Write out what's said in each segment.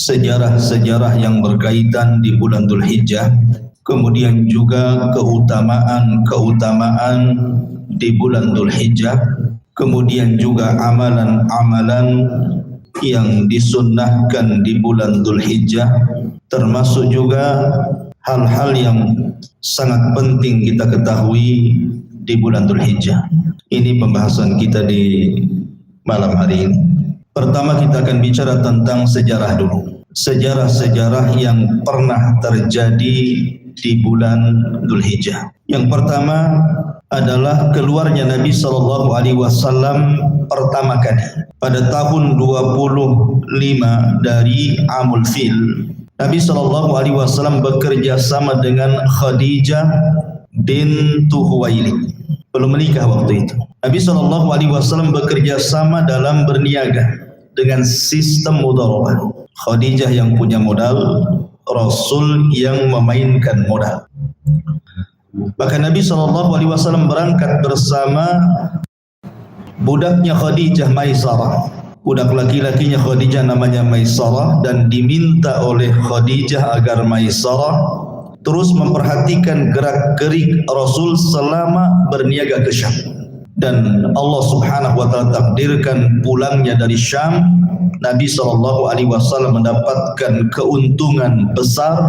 Sejarah-sejarah yang berkaitan di bulan Dzulhijjah, kemudian juga keutamaan-keutamaan di bulan Dzulhijjah, kemudian juga amalan-amalan yang disunnahkan di bulan Dzulhijjah, termasuk juga hal-hal yang sangat penting kita ketahui di bulan Dzulhijjah. Ini pembahasan kita di malam hari ini. Pertama kita akan bicara tentang sejarah dulu. Sejarah-sejarah yang pernah terjadi di bulan Dzulhijjah. Yang pertama adalah keluarnya Nabi SAW pertama kali pada tahun 25 dari Amul Fil. Nabi SAW bekerja sama dengan Khadijah bintu Khuwailid. Belum menikah waktu itu. Nabi SAW bekerja sama dalam berniaga dengan sistem mudharabah. Khadijah yang punya modal, Rasul yang memainkan modal. Maka Nabi SAW berangkat bersama budaknya Khadijah, Maisarah. Budak laki-lakinya Khadijah namanya Maisarah, dan diminta oleh Khadijah agar Maisarah terus memperhatikan gerak-gerik Rasul selama berniaga ke Syam. Dan Allah Subhanahu wa taala takdirkan pulangnya dari Syam, Nabi SAW mendapatkan keuntungan besar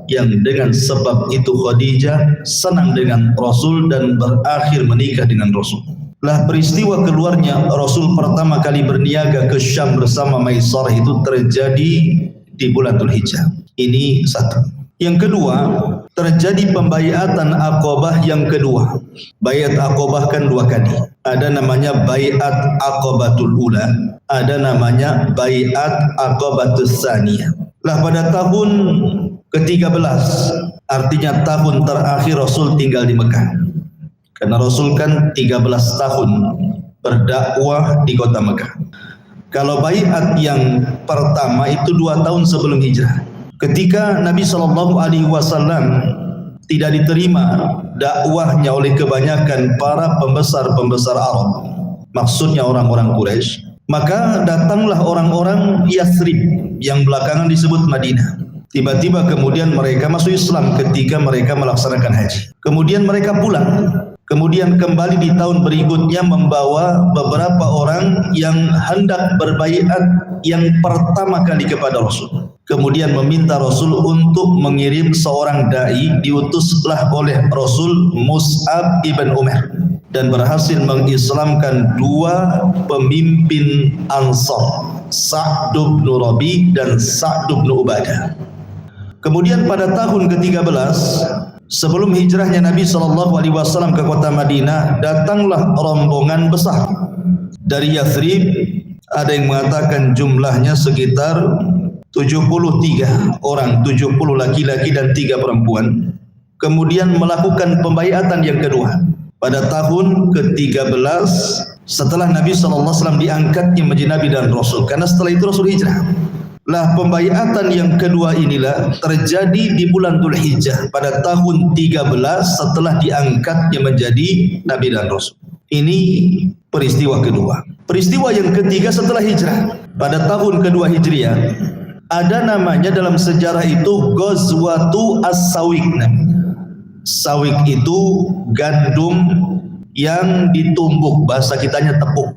yang dengan sebab itu Khadijah senang dengan Rasul dan berakhir menikah dengan Rasul. Lah peristiwa keluarnya Rasul pertama kali berniaga ke Syam bersama Maisarah itu terjadi di bulan Dzulhijjah. Ini satu. Yang kedua, terjadi pembaiatan Aqabah yang kedua. Baiat Aqabah kan dua kali. Ada namanya Baiat Aqabatul Ula, ada namanya Baiat Aqabatus Tsaniyah. Lah pada tahun ke-13, artinya tahun terakhir Rasul tinggal di Mekah. Karena Rasul kan 13 tahun berdakwah di kota Mekah. Kalau baiat yang pertama itu 2 tahun sebelum hijrah. Ketika Nabi SAW tidak diterima dakwahnya oleh kebanyakan para pembesar-pembesar Arab, maksudnya orang-orang Quraisy, maka datanglah orang-orang Yathrib yang belakangan disebut Madinah. Tiba-tiba kemudian mereka masuk Islam ketika mereka melaksanakan haji. Kemudian mereka pulang. Kemudian kembali di tahun berikutnya membawa beberapa orang yang hendak berbaiat yang pertama kali kepada Rasul. Kemudian meminta Rasul untuk mengirim seorang dai, diutuslah oleh Rasul Mus'ab ibn Umair, dan berhasil mengislamkan 2 pemimpin Ansar, Sa'd bin Rabi dan Sa'd bin Ubadah. Kemudian pada tahun ke-13 sebelum hijrahnya Nabi SAW ke kota Madinah, datanglah rombongan besar dari Yathrib. Ada yang mengatakan jumlahnya sekitar 73 orang, 70 laki-laki dan 3 perempuan. Kemudian melakukan pembaiatan yang kedua pada tahun ke-13 setelah Nabi SAW diangkatnya menjadi Nabi dan Rasul, karena setelah itu Rasul hijrah. Lah pembaiatan yang kedua inilah terjadi di bulan Dzulhijjah pada tahun 13 setelah diangkatnya menjadi Nabi dan Rasul. Ini peristiwa kedua. Peristiwa yang ketiga setelah hijrah pada tahun kedua Hijriah, ada namanya dalam sejarah itu Ghazwatu As-Sawiq. Sawiq itu gandum yang ditumbuk, bahasa kitanya tepung.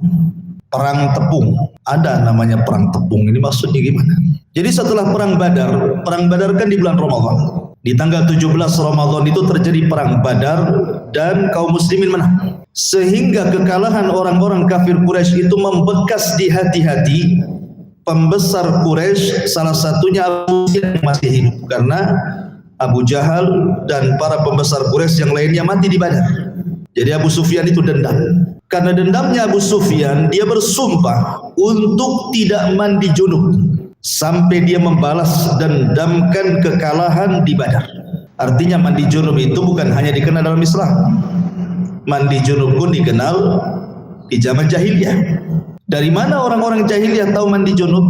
Perang tepung. Ada namanya perang tepung. Ini maksudnya gimana? Jadi setelah perang Badar kan di bulan Ramadan. Di tanggal 17 Ramadan itu terjadi perang Badar dan kaum muslimin menang. Sehingga kekalahan orang-orang kafir Quraisy itu membekas di hati-hati pembesar Quraisy, salah satunya Abu Sufyan yang masih hidup, karena Abu Jahal dan para pembesar Quraisy yang lainnya mati di Badar. Jadi Abu Sufyan itu dendam. Karena dendamnya Abu Sufyan, dia bersumpah untuk tidak mandi junub sampai dia membalas dendamkan kekalahan di Badar. Artinya mandi junub itu bukan hanya dikenal dalam Islam. Mandi junub pun dikenal di zaman jahiliyah. Dari mana orang-orang jahiliyah tahu mandi junub?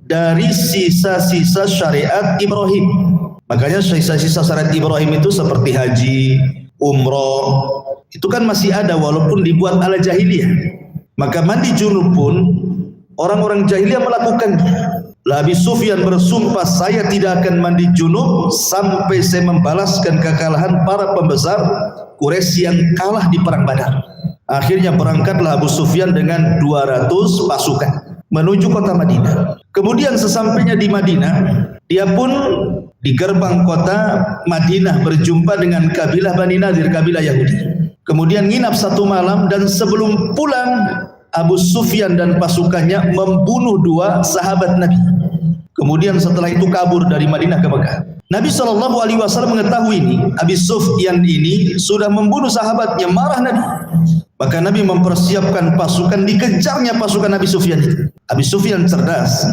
Dari sisa-sisa syariat Ibrahim. Makanya sisa-sisa syariat Ibrahim itu seperti haji, umroh, itu kan masih ada walaupun dibuat ala jahiliyah. Maka mandi junub pun orang-orang jahiliyah melakukannya. Abi Sufyan bersumpah, saya tidak akan mandi junub sampai saya membalaskan kekalahan para pembesar Quraisy yang kalah di perang Badar. Akhirnya berangkatlah Abu Sufyan dengan 200 pasukan menuju kota Madinah. Kemudian sesampainya di Madinah, dia pun di gerbang kota Madinah berjumpa dengan kabilah Bani Nadir, kabilah Yahudi. Kemudian nginap satu malam, dan sebelum pulang Abu Sufyan dan pasukannya membunuh 2 sahabat Nabi. Kemudian setelah itu kabur dari Madinah ke Mekah. Nabi SAW mengetahui ini, Abu Sufyan ini sudah membunuh sahabatnya, marah Nabi. Maka Nabi mempersiapkan pasukan, dikejarnya pasukan Abu Sufyan itu. Abu Sufyan cerdas.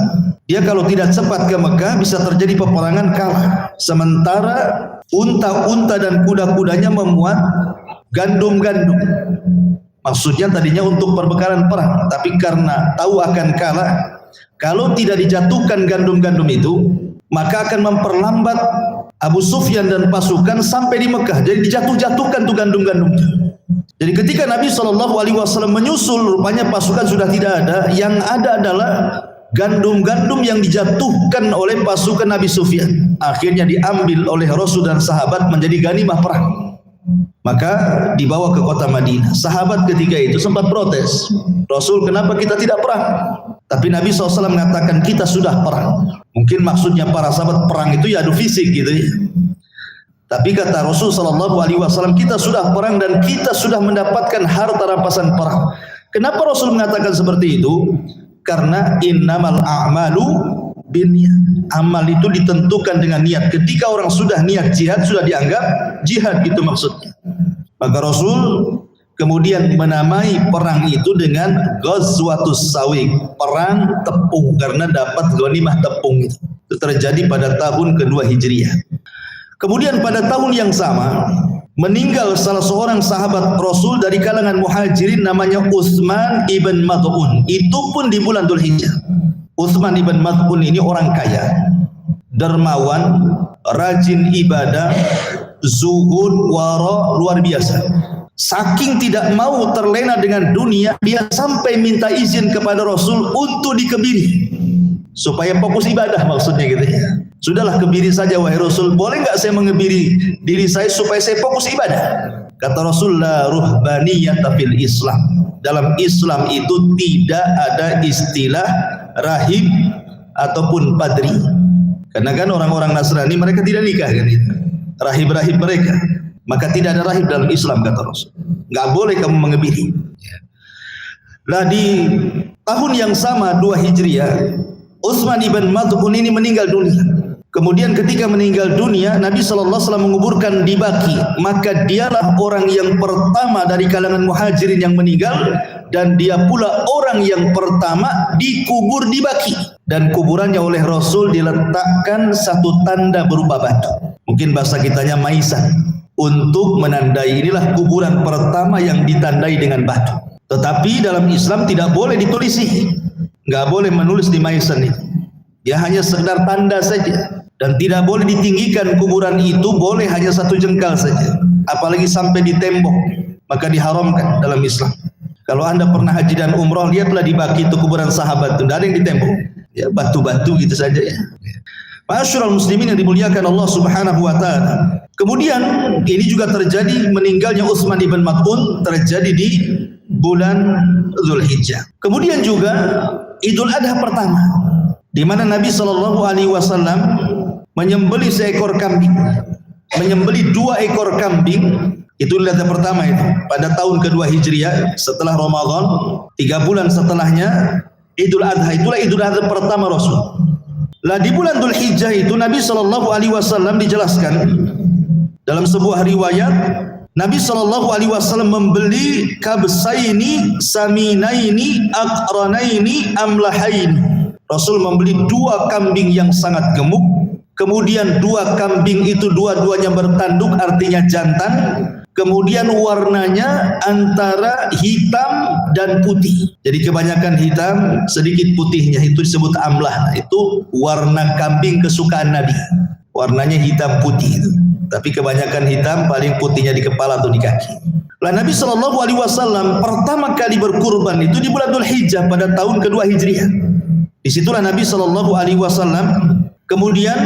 Dia kalau tidak cepat ke Mekah bisa terjadi peperangan, kalah. Sementara unta-unta dan kuda-kudanya memuat gandum-gandum. Maksudnya tadinya untuk perbekalan perang, tapi karena tahu akan kalah, kalau tidak dijatuhkan gandum-gandum itu, maka akan memperlambat Abu Sufyan dan pasukan sampai di Mekah. Jadi dijatuh-jatuhkan tuh gandum-gandum. Jadi ketika Nabi SAW menyusul, rupanya pasukan sudah tidak ada. Yang ada adalah gandum-gandum yang dijatuhkan oleh pasukan Nabi Sufyan. Akhirnya diambil oleh Rasul dan sahabat menjadi ghanimah perang. Maka dibawa ke kota Madinah. Sahabat ketika itu sempat protes, Rasul, kenapa kita tidak perang? Tapi Nabi SAW mengatakan kita sudah perang. Mungkin maksudnya para sahabat perang itu ya adu fisik gitu ya. Tapi kata Rasul SAW, kita sudah perang dan kita sudah mendapatkan harta rampasan perang. Kenapa Rasul mengatakan seperti itu? Karena innamal a'malu binniyat. Amal itu ditentukan dengan niat. Ketika orang sudah niat jihad, sudah dianggap jihad, gitu maksudnya. Maka Rasul kemudian menamai perang itu dengan Ghazwatus Sawiq, perang tepung, karena dapat ghanimah tepung itu. Itu terjadi pada tahun kedua Hijriah. Kemudian pada tahun yang sama meninggal salah seorang sahabat Rasul dari kalangan Muhajirin, namanya Utsman ibn Mad'un. Itu pun di bulan Dzulhijjah. Utsman ibn Mad'un ini orang kaya, dermawan, rajin ibadah, zuhud, wara, luar biasa. Saking tidak mau terlena dengan dunia, dia sampai minta izin kepada Rasul untuk dikebiri supaya fokus ibadah, maksudnya gitu ya. Sudahlah, kebiri saja wahai Rasul, boleh nggak saya mengebiri diri saya supaya saya fokus ibadah? Kata Rasul, la ruhbaniyata fil Islam. Dalam Islam itu tidak ada istilah rahib ataupun padri. Karena kan orang-orang Nasrani mereka tidak nikah kan itu. Rahib-rahib mereka. Maka tidak ada rahib dalam Islam, kata Rasul. Nggak boleh kamu mengebiri. Nah, di tahun yang sama 2 Hijriah, Utsman ibn Mad'un ini meninggal dunia. Kemudian ketika meninggal dunia, Nabi SAW menguburkan di Baqi. Maka dialah orang yang pertama dari kalangan Muhajirin yang meninggal, dan dia pula orang yang pertama dikubur di Baqi. Dan kuburannya oleh Rasul diletakkan satu tanda berupa batu. Mungkin bahasa kitanya maisan, untuk menandai inilah kuburan pertama yang ditandai dengan batu. Tetapi dalam Islam tidak boleh ditulisi, nggak boleh menulis di maisan itu. Ya hanya sekedar tanda saja. Dan tidak boleh ditinggikan kuburan itu, boleh hanya 1 jengkal saja. Apalagi sampai di tembok, maka diharamkan dalam Islam. Kalau Anda pernah haji dan umroh, lihatlah di Baqi itu kuburan sahabat, tidak ada yang di tembok. Ya batu-batu gitu saja ya. Ma'asyiral muslimin yang dimuliakan Allah Subhanahu wa taala. Kemudian ini juga terjadi, meninggalnya Utsman ibn Mad'un terjadi di bulan Dzulhijjah. Kemudian juga Idul Adha pertama, di mana Nabi SAW menyembelih seekor kambing, menyembelih 2 ekor kambing. Itu Idul Adha pertama itu pada tahun kedua Hijriah setelah Ramadan, 3 bulan setelahnya Idul Adha. Itulah Idul Adha pertama Rasul. Lah di bulan Dzulhijjah itu Nabi SAW dijelaskan dalam sebuah riwayat, Nabi SAW membeli kabsaini saminaini aqranaini amlahaini. Rasul membeli 2 kambing yang sangat gemuk, kemudian 2 kambing itu dua-duanya bertanduk, artinya jantan, kemudian warnanya antara hitam dan putih. Jadi kebanyakan hitam, sedikit putihnya, itu disebut amlah. Itu warna kambing kesukaan Nabi. warnanya hitam putih itu. Tapi kebanyakan hitam, paling putihnya di kepala atau di kaki. Lah Nabi SAW pertama kali berkurban itu di bulan Dzulhijjah pada tahun kedua Hijriah. Disitulah Nabi SAW kemudian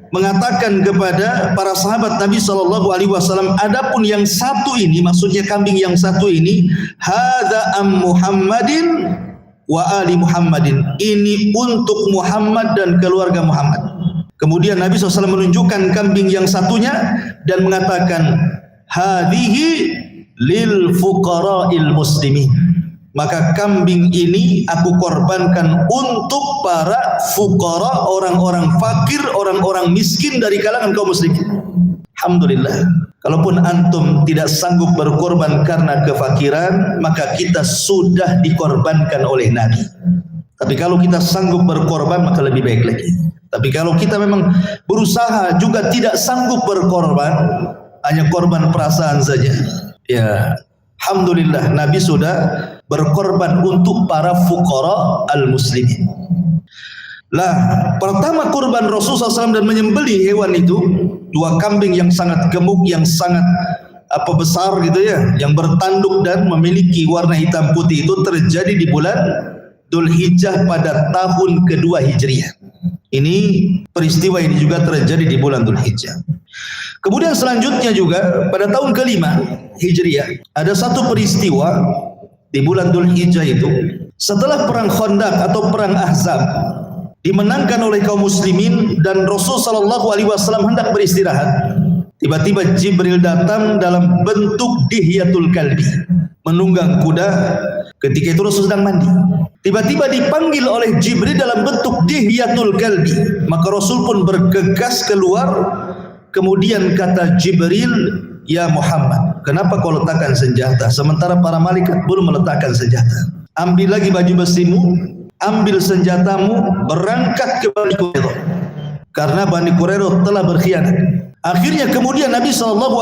mengatakan kepada para sahabat Nabi SAW, adapun yang satu ini, maksudnya kambing yang satu ini, hadza am Muhammadin wa ali Muhammadin, ini untuk Muhammad dan keluarga Muhammad. Kemudian Nabi SAW menunjukkan kambing yang satunya dan mengatakan, hadhihi lil fuqara'il muslimin. Maka kambing ini aku korbankan untuk para fuqara, orang-orang fakir, orang-orang miskin dari kalangan kaum muslimin. Alhamdulillah. Kalaupun antum tidak sanggup berkorban karena kefakiran, maka kita sudah dikorbankan oleh Nabi. Tapi kalau kita sanggup berkorban, maka lebih baik lagi. Tapi kalau kita memang berusaha juga tidak sanggup berkorban, hanya korban perasaan saja, ya alhamdulillah Nabi sudah berkorban untuk para fuqara al-muslimin. Lah, pertama kurban Rasulullah SAW dan menyembelih hewan itu, dua kambing yang sangat gemuk, yang sangat besar gitu ya, yang bertanduk dan memiliki warna hitam putih, itu terjadi di bulan Dzulhijjah pada tahun kedua Hijriah. Ini peristiwa ini juga terjadi di bulan Dzulhijjah. Kemudian selanjutnya juga pada tahun kelima Hijriah ada satu peristiwa di bulan Dzulhijjah itu, setelah perang Khandaq atau perang Ahzab dimenangkan oleh kaum muslimin dan Rasul SAW hendak beristirahat, tiba-tiba Jibril datang dalam bentuk Dihyatul Kalbi, menunggang kuda. Ketika itu Rasul sedang mandi, tiba-tiba dipanggil oleh Jibril dalam bentuk Dihyatul Kalbi. Maka Rasul pun bergegas keluar. Kemudian kata Jibril, ya Muhammad, kenapa kau letakkan senjata sementara para malaikat belum meletakkan senjata? Ambil lagi baju besimu, ambil senjatamu, berangkat ke Bani Quraidah, karena Bani Quraidah telah berkhianat. Akhirnya kemudian Nabi SAW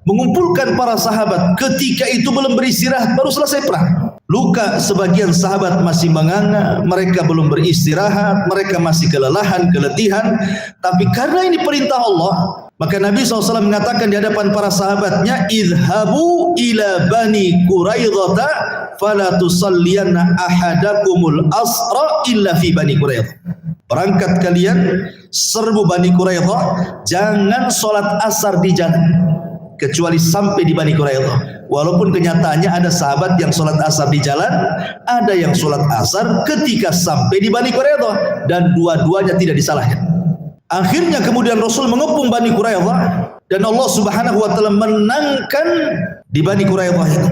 mengumpulkan para sahabat. Ketika itu belum beristirahat, baru selesai perang. Luka sebagian sahabat masih menganga, mereka belum beristirahat, mereka masih kelelahan, keletihan. Tapi karena ini perintah Allah, maka Nabi SAW mengatakan di hadapan para sahabatnya, idhabu ila Bani Quraidah fala tusalliyanna ahadakumul asra illa fi Bani Quraidah. Berangkat kalian, serbu Bani Quraidah, jangan sholat asar di jalan kecuali sampai di Bani Quraidah. Walaupun kenyataannya ada sahabat yang sholat asar di jalan, ada yang sholat asar ketika sampai di Bani Quraidah, dan dua-duanya tidak disalahkan. Akhirnya kemudian Rasul mengepung Bani Quraidah dan Allah Subhanahu wa taala menangkan di Bani Quraidah ini.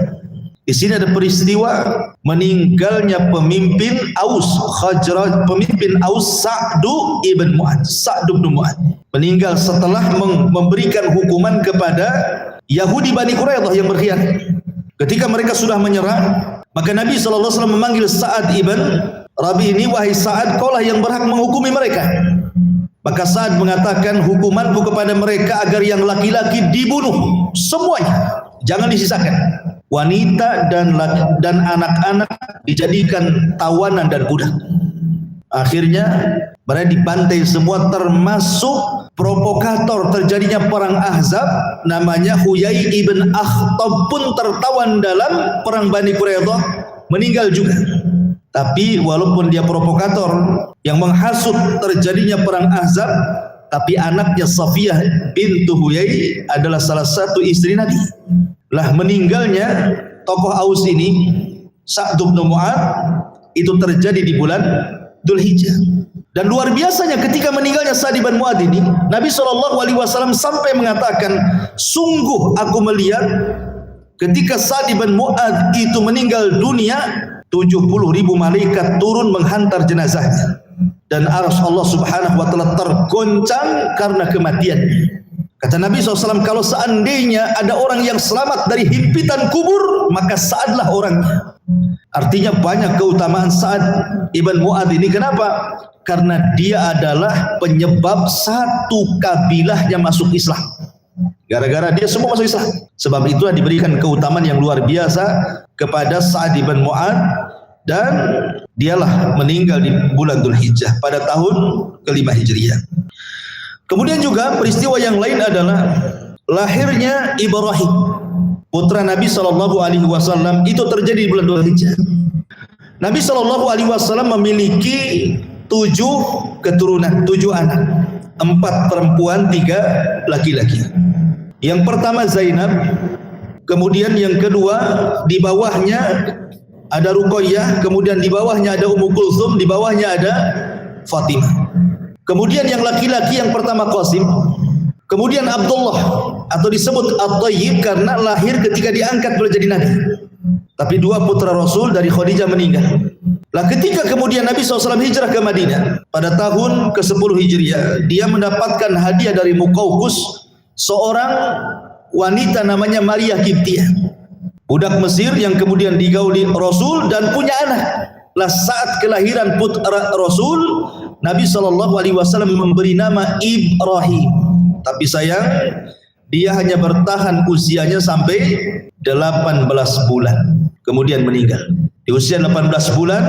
Di sini ada peristiwa meninggalnya pemimpin Aus Khazraj, pemimpin Aus Sa'du ibn Mu'ad. Sa'du ibn Mu'ad meninggal setelah memberikan hukuman kepada Yahudi Bani Quraidah yang berkhianat. Ketika mereka sudah menyerah, maka Nabi SAW memanggil Sa'ad ibn Rabi ini, wahai Sa'ad, kaulah yang berhak menghukumi mereka. Maka Sa'ad mengatakan, hukumanku kepada mereka agar yang laki-laki dibunuh semuanya, jangan disisakan. Wanita dan anak-anak dijadikan tawanan dan budak. Akhirnya mereka dibantai semua, termasuk provokator terjadinya perang Ahzab namanya Huyai ibn Akhtab pun tertawan dalam perang Bani Quraidah, meninggal juga. Tapi walaupun dia provokator yang menghasut terjadinya perang Ahzab, tapi anaknya Safiyah bintu Huyai adalah salah satu istri Nabi. Lah meninggalnya tokoh Aus ini, Sa'd bin Mu'ad, itu terjadi di bulan Dzulhijjah. Dan luar biasanya ketika meninggalnya Sa'd bin Mu'ad ini, Nabi SAW sampai mengatakan, sungguh aku melihat ketika Sa'd bin Mu'ad itu meninggal dunia, 70.000 malaikat turun menghantar jenazahnya, dan arsy Allah Subhanahu wa taala tergoncang karena kematiannya. Kata Nabi SAW, kalau seandainya ada orang yang selamat dari himpitan kubur, maka Sa'adlah orangnya. Artinya banyak keutamaan Sa'ad ibn Mu'ad ini. Kenapa? Karena dia adalah penyebab satu kabilahnya masuk Islam. Gara-gara dia semua masuk Islam. Sebab itulah diberikan keutamaan yang luar biasa kepada Sa'ad ibn Mu'ad, dan dialah meninggal di bulan Dzulhijjah pada tahun kelima Hijriah. Kemudian juga peristiwa yang lain adalah lahirnya Ibrahim, putra Nabi SAW, itu terjadi di bulan Dzulhijjah. Nabi SAW memiliki 7 keturunan, 7 anak, 4 perempuan, 3 laki-laki. Yang pertama Zainab, kemudian yang kedua di bawahnya ada Ruqayyah, kemudian di bawahnya ada Ummu Kulthum, di bawahnya ada Fatimah. Kemudian yang laki-laki yang pertama Qasim, kemudian Abdullah atau disebut At-Thayyib karena lahir ketika diangkat menjadi nabi. Tapi 2 putra Rasul dari Khadijah meninggal. Lah ketika kemudian Nabi SAW hijrah ke Madinah pada tahun ke-10 Hijriah, dia mendapatkan hadiah dari Muqawqis, seorang wanita namanya Maria Qibtiyah, budak Mesir yang kemudian digauli Rasul dan punya anak. Lah saat kelahiran putra Rasul, Nabi SAW memberi nama Ibrahim. Tapi sayang, dia hanya bertahan usianya sampai 18 bulan. Kemudian meninggal. Di usia 18 bulan,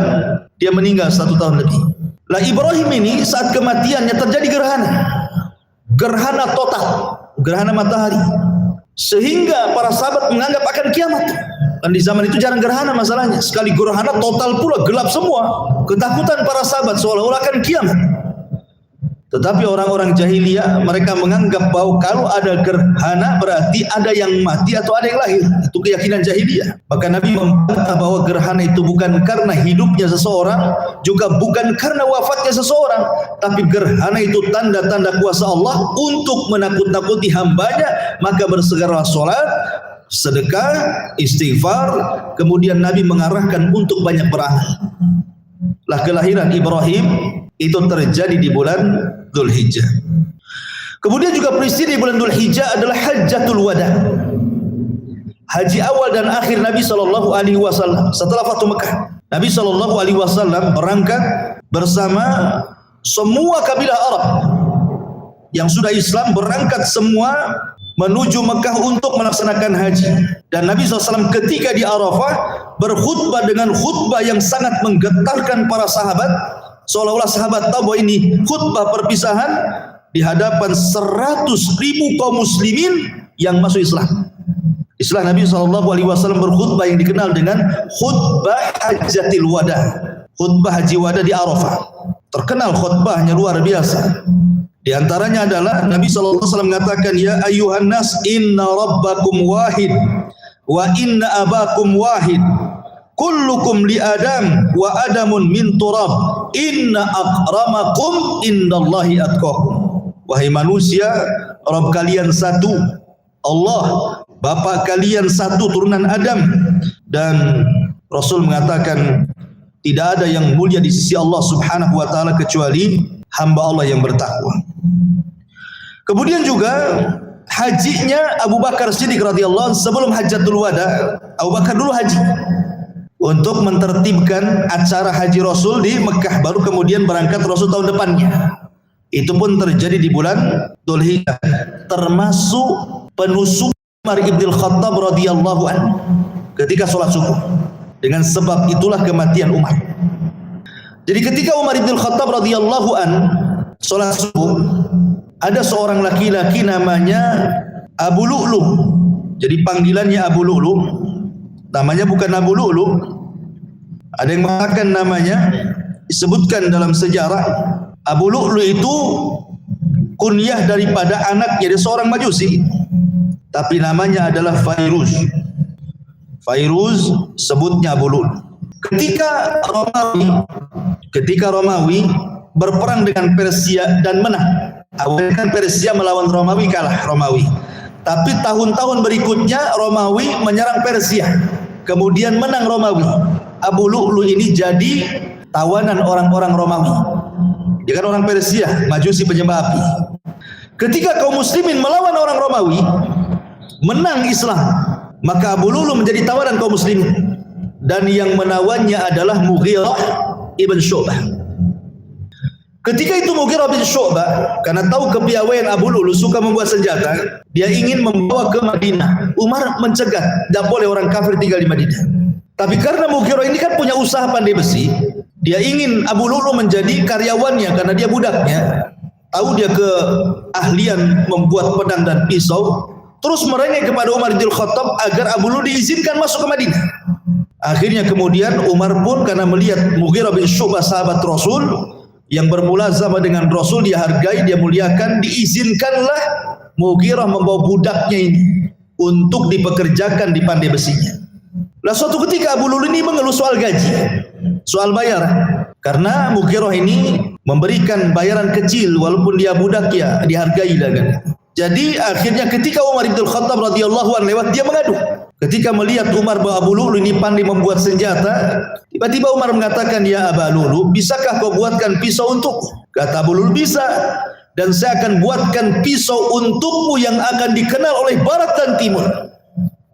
dia meninggal 1 tahun lebih. Lah Ibrahim ini saat kematiannya terjadi gerhana. Gerhana total. Gerhana matahari. Sehingga para sahabat menganggap akan kiamat. Dan di zaman itu jarang gerhana masalahnya. Sekali gerhana total pula, gelap semua. Ketakutan para sahabat seolah-olah akan kiamat. Tetapi orang-orang jahiliyah mereka menganggap bahwa kalau ada gerhana berarti ada yang mati atau ada yang lahir. Itu keyakinan jahiliyah. Maka Nabi membantah bahwa gerhana itu bukan karena hidupnya seseorang, juga bukan karena wafatnya seseorang, tapi gerhana itu tanda-tanda kuasa Allah untuk menakut-nakuti hambanya. Maka bersegeralah sholat, sedekah, istighfar. Kemudian Nabi mengarahkan untuk banyak beramal. Lah kelahiran Ibrahim itu terjadi di bulan Dzulhijjah. Kemudian juga peristiwa di bulan Dzulhijjah adalah Hajjatul Wada, haji awal dan akhir Nabi SAW setelah Fathu Mekah. Nabi SAW berangkat bersama semua kabilah Arab yang sudah Islam, berangkat semua menuju Mekah untuk melaksanakan haji. Dan Nabi SAW ketika di Arafah berkhutbah dengan khutbah yang sangat menggetarkan para sahabat, seolah-olah sahabat tahu bahwa ini khutbah perpisahan di hadapan 100.000 kaum muslimin yang masuk Islam. Istilah Nabi SAW berkhutbah yang dikenal dengan khutbah Hajjatil Wada, khutbah haji wada di Arafah. Terkenal khutbahnya luar biasa. Di antaranya adalah Nabi SAW mengatakan, ya ayuhan nas inna rabbakum wahid wa inna abakum wahid. Kullukum li Adam wa Adamun min turab. Inna akramakum indallahi atqakum. Wahai manusia, Rabb kalian satu, Allah, Bapa kalian satu, turunan Adam. Dan Rasul mengatakan tidak ada yang mulia di sisi Allah Subhanahu wa taala kecuali hamba Allah yang bertakwa. Kemudian juga hajinya Abu Bakar Siddiq radhiyallahu anhu sebelum Hajjatul Wada. Abu Bakar dulu haji untuk mentertibkan acara haji Rasul di Mekah, baru kemudian berangkat Rasul tahun depannya. Itu pun terjadi di bulan Dzulhijjah, termasuk penusukan Umar ibn Khattab radhiyallahu anhu ketika sholat subuh. Dengan sebab itulah kematian Umar. Jadi ketika Umar ibn Khattab radhiyallahu anhu sholat subuh, ada seorang laki-laki namanya Abu Lu'lu. Jadi panggilannya Abu Lu'lu. Namanya bukan Abu Lu'lu. Ada yang mengatakan namanya, disebutkan dalam sejarah, Abu Lu'lu itu kunyah daripada anaknya, dia seorang Majusi, tapi namanya adalah Fairuz. Fairuz sebutnya Abu Lu'lu. Ketika Romawi berperang dengan Persia dan menang. Awalnya kan Persia melawan Romawi, kalah Romawi. Tapi tahun-tahun berikutnya Romawi menyerang Persia, kemudian menang Romawi. Abu Lu'lu ini jadi tawanan orang-orang Romawi. Dia kan orang Persia, Majusi penyembah api. Ketika kaum muslimin melawan orang Romawi, menang Islam, maka Abu Lu'lu menjadi tawanan kaum muslimin. Dan yang menawannya adalah Mughirah ibn Syu'bah. Ketika itu Mughirah bin Syu'bah, karena tahu kepiawaian Abu Lu'lu suka membuat senjata, dia ingin membawa ke Madinah. Umar mencegat, tidak boleh orang kafir tinggal di Madinah. Tapi karena Mughirah ini kan punya usaha pandai besi, dia ingin Abu Lu'lu menjadi karyawannya karena dia budaknya. tahu dia keahlian membuat pedang dan pisau, terus merengek kepada Umar bin Khattab agar Abu Lu'lu' diizinkan masuk ke Madinah. Akhirnya kemudian Umar pun karena melihat Mughirah bin Syu'bah sahabat Rasul yang bermulazamah dengan Rasul, dia hargai, dia muliakan, diizinkanlah Mughirah membawa budaknya ini untuk dipekerjakan di pandai besinya. Lah suatu ketika Abu Lu'lu' ini mengeluh soal gaji, soal bayar, karena Mughirah ini memberikan bayaran kecil walaupun dia budak, ya dihargai lah kan. Jadi akhirnya ketika Umar bin Khattab radhiyallahu anhu lewat, dia mengadu. Ketika melihat Umar bahwa Abu Lu'lu' ini pandai membuat senjata, tiba-tiba Umar mengatakan, "Ya Abu Lu'lu', bisakah kau buatkan pisau untukku?" Kata Abu Lu'lu', "Bisa, dan saya akan buatkan pisau untukmu yang akan dikenal oleh barat dan timur."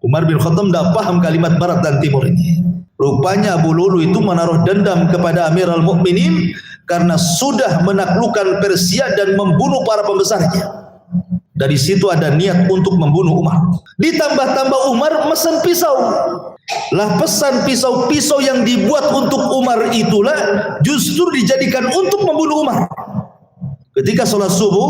Umar bin Khattab tidak paham kalimat barat dan timur ini. Rupanya Abu Lu'lu' itu menaruh dendam kepada Amirul Mukminin karena sudah menaklukkan Persia dan membunuh para pembesarnya. Dari situ ada niat untuk membunuh Umar. Ditambah-tambah Umar mesen pisau. Lah pesan pisau-pisau yang dibuat untuk Umar itulah justru dijadikan untuk membunuh Umar. Ketika sholat subuh,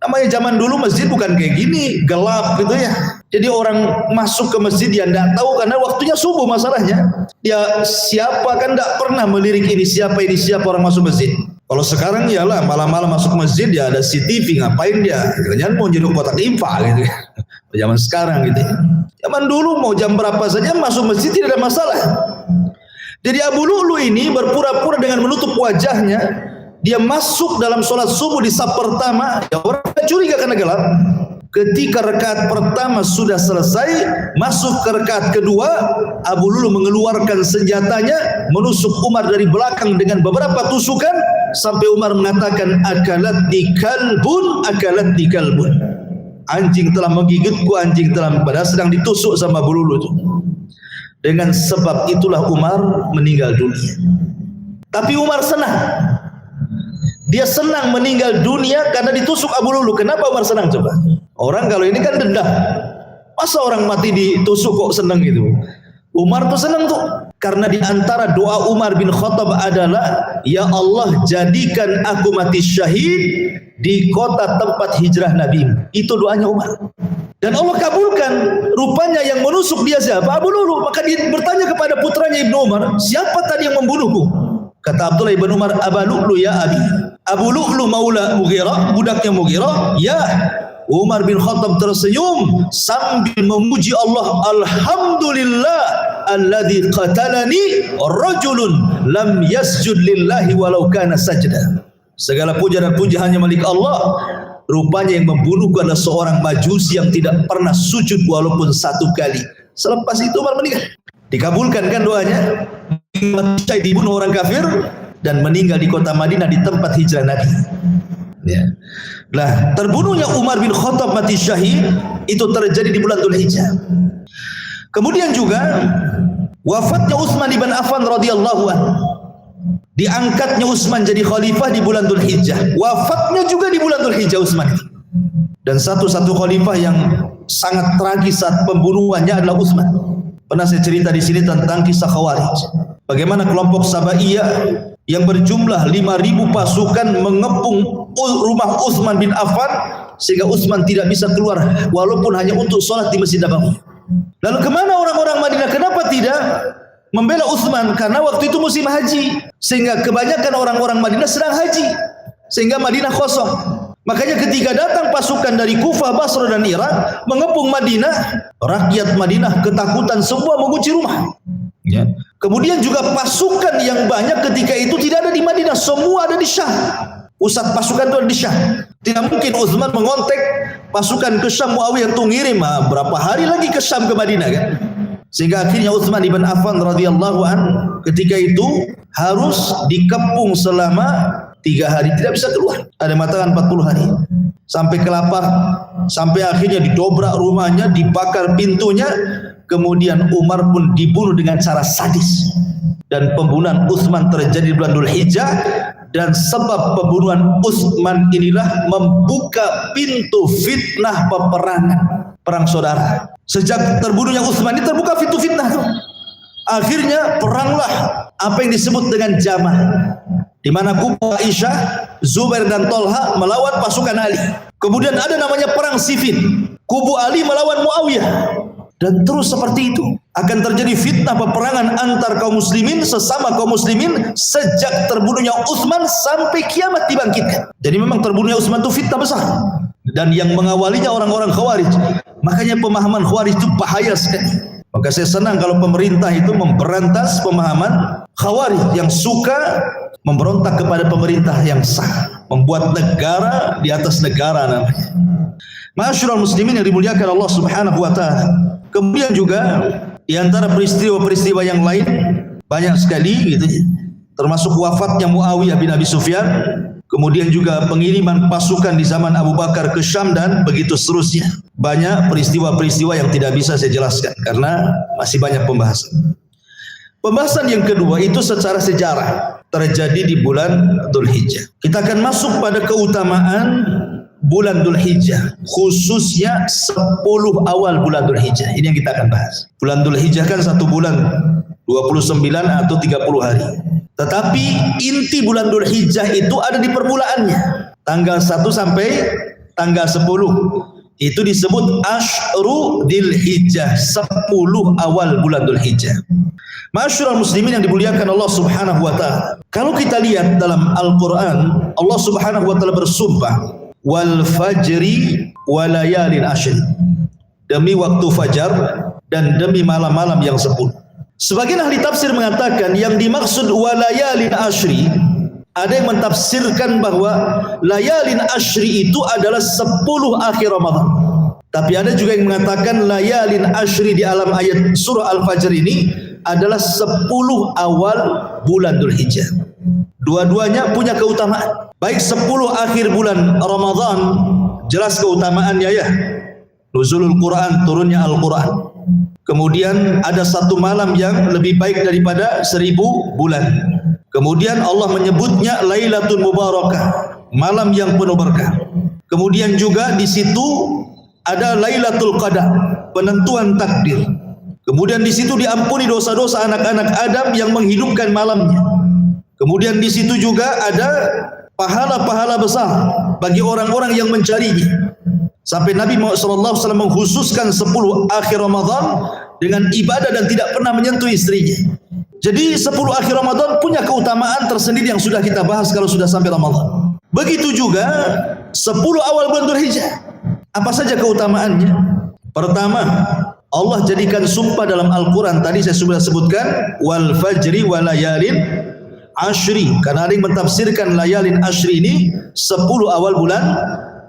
namanya zaman dulu masjid bukan kayak gini, gelap gitu ya. Jadi orang masuk ke masjid dia tidak tahu karena waktunya subuh masalahnya. Dia siapa kan tidak pernah melirik ini siapa orang masuk masjid. Kalau sekarang ya lah malam-malam masuk masjid ya ada CCTV, ngapain dia? Jangan mau jadi kotak infak gitu. Zaman sekarang gitu. Zaman dulu mau jam berapa saja masuk masjid tidak ada masalah. Jadi Abu Lu'lu' ini berpura-pura dengan menutup wajahnya. Dia masuk dalam sholat subuh di saf pertama, ya orang curiga karena gelap. Ketika rakaat pertama sudah selesai, masuk ke rakaat kedua, Abu Lu'lu' mengeluarkan senjatanya, menusuk Umar dari belakang dengan beberapa tusukan, sampai Umar mengatakan, akalatni kalbun. Anjing telah menggigitku, anjing telah, padahal sedang ditusuk sama Abu Lu'lu' itu. Dengan sebab itulah Umar meninggal dunia. Tapi Umar senang. Dia senang meninggal dunia karena ditusuk Abu Lu'lu'. Kenapa Umar senang coba? Orang kalau ini kan dendam. Masa orang mati ditusuk kok senang gitu? Umar tuh senang tuh. Karena di antara doa Umar bin Khattab adalah, "Ya Allah, jadikan aku mati syahid di kota tempat hijrah Nabi." Itu doanya Umar. Dan Allah kabulkan. Rupanya yang menusuk dia siapa? Abu Lu'lu'. Maka dia bertanya kepada putranya Ibnu Umar, "Siapa tadi yang membunuhku?" Kata Abdullah ibn Umar, "Abu Lu'lu' ya abi." Abu Lu'lu' maula Mughirah, budaknya Mughirah. Ya. Umar bin Khattab tersenyum sambil memuji Allah. Alhamdulillah alladzi qatalani rajulun lam yasjud lillahi walau kana sajda. Segala puja dan puji hanya milik Allah. Rupanya yang membunuhku adalah seorang majusi yang tidak pernah sujud walaupun satu kali. Selepas itu Umar meninggal. Dikabulkan kan doanya. Dibunuh orang kafir dan meninggal di kota Madinah di tempat hijrah Nabi. Ya. Nah, terbunuhnya Umar bin Khattab mati syahid itu terjadi di bulan Dzulhijjah. Kemudian juga wafatnya Utsman bin Affan radhiyallahu anhu. Diangkatnya Utsman jadi khalifah di bulan Dzulhijjah. Wafatnya juga di bulan Dzulhijjah Utsman. Dan satu-satu khalifah yang sangat tragis saat pembunuhannya adalah Utsman. Pernah saya cerita di sini tentang kisah Khawarij. Bagaimana kelompok Sabaiyah yang berjumlah 5.000 pasukan mengepung rumah Utsman bin Affan sehingga Utsman tidak bisa keluar walaupun hanya untuk sholat di Masjid Nabawi. Lalu kemana orang-orang Madinah? Kenapa tidak membela Utsman? Karena waktu itu musim haji sehingga kebanyakan orang-orang Madinah sedang haji sehingga Madinah kosong. Makanya ketika datang pasukan dari Kufah, Basra dan Irak mengepung Madinah, rakyat Madinah ketakutan semua mengunci rumah. Ya. Kemudian juga pasukan yang banyak ketika itu tidak ada di Madinah, semua ada di Syam. Pusat pasukan itu ada di Syam. Tidak mungkin Utsman mengontek pasukan ke Syam, Muawiyah untuk ngirim berapa hari lagi ke Syam ke Madinah kan. Sehingga akhirnya Utsman bin Affan radhiyallahu anhu ketika itu harus dikepung selama 3 hari, tidak bisa keluar. Ada matakan 40 hari. Sampai kelapar, sampai akhirnya didobrak rumahnya, dibakar pintunya. Kemudian Umar pun dibunuh dengan cara sadis. Dan pembunuhan Utsman terjadi di bulan Dzulhijjah. Dan sebab pembunuhan Utsman inilah membuka pintu fitnah peperangan, perang saudara. Sejak terbunuhnya Utsman ini terbuka pintu fitnah tuh. Akhirnya peranglah apa yang disebut dengan Jamal, di mana kubu Aisyah Zubair dan Tolha melawan pasukan Ali. Kemudian ada namanya perang Siffin, kubu Ali melawan Muawiyah. Dan terus seperti itu akan terjadi fitnah peperangan antar kaum muslimin, sesama kaum muslimin, sejak terbunuhnya Utsman sampai kiamat dibangkitkan. Jadi memang terbunuhnya Utsman itu fitnah besar, dan yang mengawalinya orang-orang Khawarij. Makanya pemahaman Khawarij itu bahaya sekali. Maka saya senang kalau pemerintah itu memberantas pemahaman Khawarij yang suka memberontak kepada pemerintah yang sah, membuat negara di atas negara namanya. Ma'asyiral muslimin yang dimuliakan Allah Subhanahu wa taala. Kemudian juga di antara peristiwa-peristiwa yang lain banyak sekali gitu, termasuk wafatnya Muawiyah bin Abi Sufyan, kemudian juga pengiriman pasukan di zaman Abu Bakar ke Syam, dan begitu seterusnya. Banyak peristiwa-peristiwa yang tidak bisa saya jelaskan karena masih banyak pembahasan. Pembahasan yang kedua itu secara sejarah terjadi di bulan Dzulhijjah. Kita akan masuk pada keutamaan bulan Dzulhijjah, khususnya 10 awal bulan Dzulhijjah. Ini yang kita akan bahas. Bulan Dzulhijjah kan 1 bulan 29 atau 30 hari. Tetapi inti bulan Dzulhijjah itu ada di permulaannya. Tanggal 1 sampai tanggal 10. Itu disebut Ashru Dzulhijjah, 10 awal bulan Dzulhijjah. Ma'asyiral muslimin yang dimuliakan Allah Subhanahu wa taala. Kalau kita lihat dalam Al-Qur'an, Allah Subhanahu wa taala bersumpah, wal fajri walayalin ashr, demi waktu fajar dan demi malam-malam yang 10. Sebagian ahli tafsir mengatakan yang dimaksud walayalin ashri, ada yang mentafsirkan bahwa layalin ashri itu adalah 10 akhir Ramadan. Tapi ada juga yang mengatakan layalin ashri di alam ayat surah Al-Fajr ini adalah 10 awal bulan Dzulhijjah. Dua-duanya punya keutamaan. Baik 10 akhir bulan Ramadan, jelas keutamaannya ya. Nuzulul Quran, turunnya Al-Quran. Kemudian ada 1 malam yang lebih baik daripada 1000 bulan. Kemudian Allah menyebutnya Lailatul Mubarakah, malam yang penuh berkah. Kemudian juga di situ ada Lailatul Qadar, penentuan takdir. Kemudian di situ diampuni dosa-dosa anak-anak Adam yang menghidupkan malamnya. Kemudian di situ juga ada pahala-pahala besar bagi orang-orang yang mencarinya. Sampai Nabi Muhammad SAW mengkhususkan 10 akhir Ramadan dengan ibadah dan tidak pernah menyentuh istrinya. Jadi 10 akhir Ramadan punya keutamaan tersendiri yang sudah kita bahas kalau sudah sampai Ramadan. Begitu juga 10 awal bulan Dzulhijjah. Apa saja keutamaannya? Pertama, Allah jadikan sumpah dalam Al-Quran. Tadi saya sudah sebutkan wal fajri walayalin ashri, karena ada yang mentafsirkan layalin ashri ini 10 awal bulan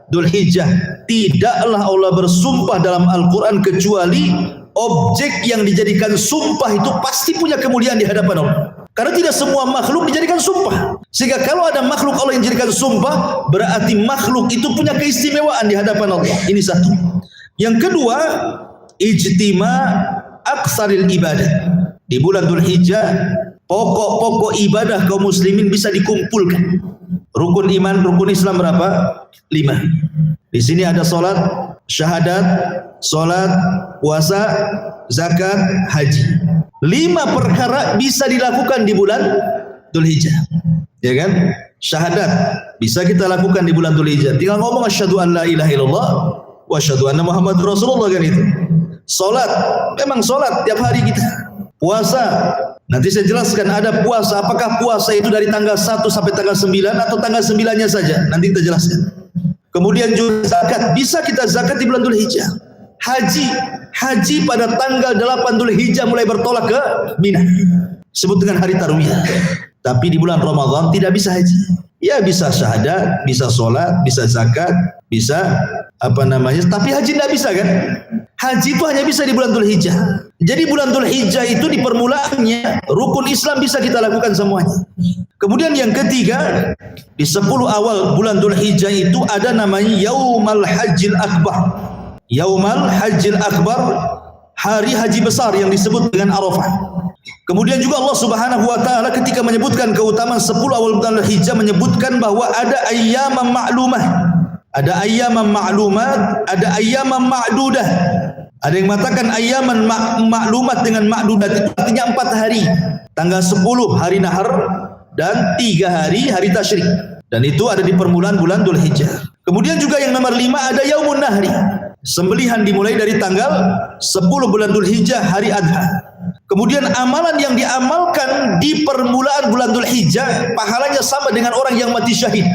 Dzulhijjah. Tidaklah Allah bersumpah dalam Al-Quran kecuali objek yang dijadikan sumpah itu pasti punya kemuliaan di hadapan Allah. Karena tidak semua makhluk dijadikan sumpah. Sehingga kalau ada makhluk Allah yang dijadikan sumpah, berarti makhluk itu punya keistimewaan di hadapan Allah. Ini satu. Yang kedua, ijtima aksaril ibadah. Di bulan Dzulhijjah, pokok-pokok ibadah kaum muslimin bisa dikumpulkan. Rukun iman, rukun Islam berapa? 5. Di sini ada salat, syahadat, salat, puasa, zakat, haji. 5 perkara bisa dilakukan di bulan Dzulhijjah. Ya kan? Syahadat bisa kita lakukan di bulan Dzulhijjah. Tinggal ngomong asyhadu an la ilaha illallah wa asyhadu anna Muhammadar Rasulullah, kan itu. Salat, memang salat tiap hari kita. Puasa, nanti saya jelaskan ada puasa. Apakah puasa itu dari tanggal 1 sampai tanggal 9 atau tanggal 9-nya saja? Nanti kita jelaskan. Kemudian juga zakat, bisa kita zakat di bulan Dzulhijjah. Haji pada tanggal 8 Dzulhijjah mulai bertolak ke Mina, sebut dengan hari Tarwiyah. Tapi di bulan Ramadan tidak bisa haji. Ya bisa syahadat, bisa sholat, bisa zakat, bisa tapi haji tidak bisa kan? Haji itu hanya bisa di bulan Dzulhijjah. Jadi bulan Dzulhijjah itu di permulaannya rukun Islam bisa kita lakukan semuanya. Kemudian yang ketiga, di 10 awal bulan Dzulhijjah itu ada namanya Yaumal Hajjil Akbar. Yaumal Hajjil Akbar, hari haji besar yang disebut dengan Arafah. Kemudian juga Allah Subhanahu wa taala ketika menyebutkan keutamaan 10 awal bulan Dzulhijjah menyebutkan bahwa ada ayyaman ma'lumah. Ada ayyaman ma'lumat, ada ayyaman ma'dudah. Ada yang mengatakan ayyaman ma'lumat dengan ma'dudat itu artinya 4 hari. Tanggal 10 hari Nahar dan 3 hari tasyrik. Dan itu ada di permulaan bulan Dzulhijjah. Kemudian juga yang nomor 5 ada Yaumun Nahri. Sembelihan dimulai dari tanggal 10 bulan Dzulhijjah, hari Adha. Kemudian amalan yang diamalkan di permulaan bulan Dzulhijjah pahalanya sama dengan orang yang mati syahid.